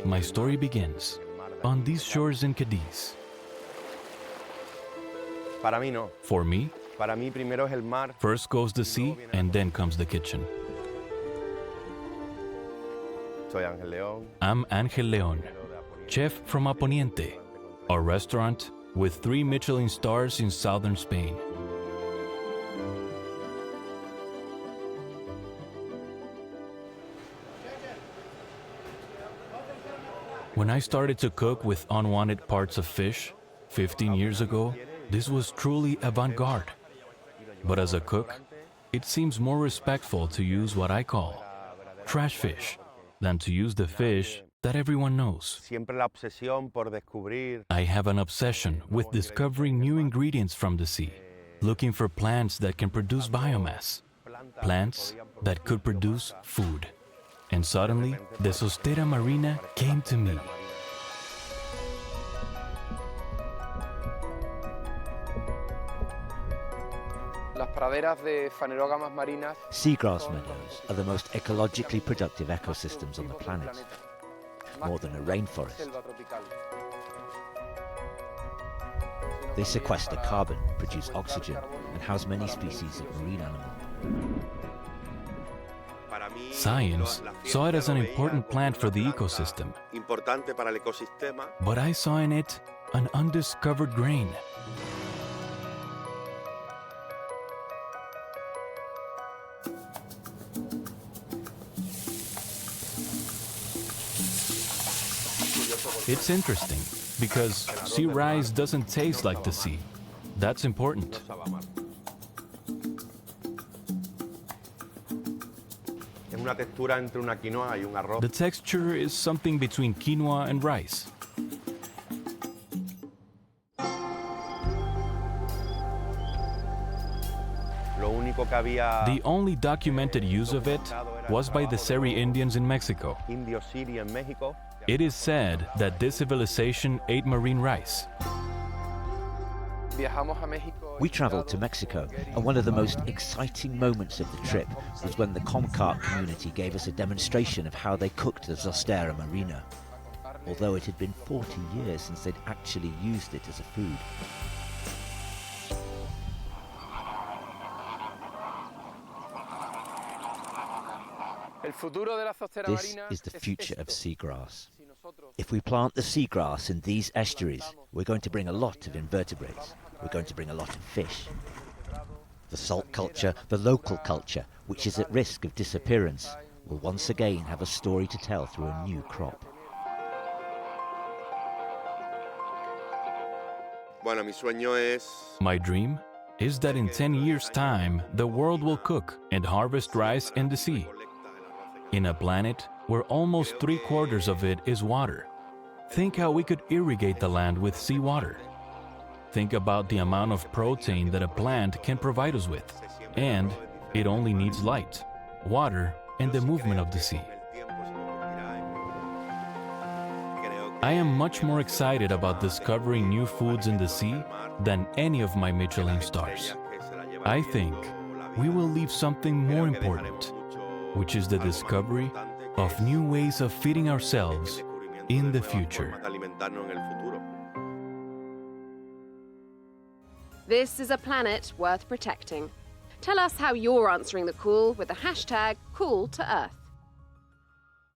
My story begins on these shores in Cadiz. For me, first goes the sea and then comes the kitchen. I'm Ángel León, chef from Aponiente, a restaurant with 3 Michelin stars in southern Spain. When I started to cook with unwanted parts of fish 15 years ago, this was truly avant-garde. But as a cook, it seems more respectful to use what I call trash fish than to use the fish that everyone knows. I have an obsession with discovering new ingredients from the sea, looking for plants that can produce biomass, plants that could produce food. And suddenly, the Zostera marina came to me. Seagrass meadows are the most ecologically productive ecosystems on the planet, more than a rainforest. They sequester carbon, produce oxygen, and house many species of marine animals. Science saw it as an important plant for the ecosystem, but I saw in it an undiscovered grain. It's interesting, because sea rice doesn't taste like the sea. That's important. The texture is something between quinoa and rice. The only documented use of it was by the Seri Indians in Mexico. It is said that this civilization ate marine rice. We traveled to Mexico, and one of the most exciting moments of the trip was when the Comcar community gave us a demonstration of how they cooked the Zostera marina, although it had been 40 years since they'd actually used it as a food. This is the future of seagrass. If we plant the seagrass in these estuaries, we're going to bring a lot of invertebrates. We're going to bring a lot of fish. The salt culture, the local culture, which is at risk of disappearance, will once again have a story to tell through a new crop. My dream is that in 10 years' time, the world will cook and harvest rice in the sea, in a planet where almost 3/4 of it is water. Think how we could irrigate the land with seawater. Think about the amount of protein that a plant can provide us with. And it only needs light, water, and the movement of the sea. I am much more excited about discovering new foods in the sea than any of my Michelin stars. I think we will leave something more important, which is the discovery of new ways of feeding ourselves in the future. This is a planet worth protecting. Tell us how you're answering the call with the hashtag #CallToEarth.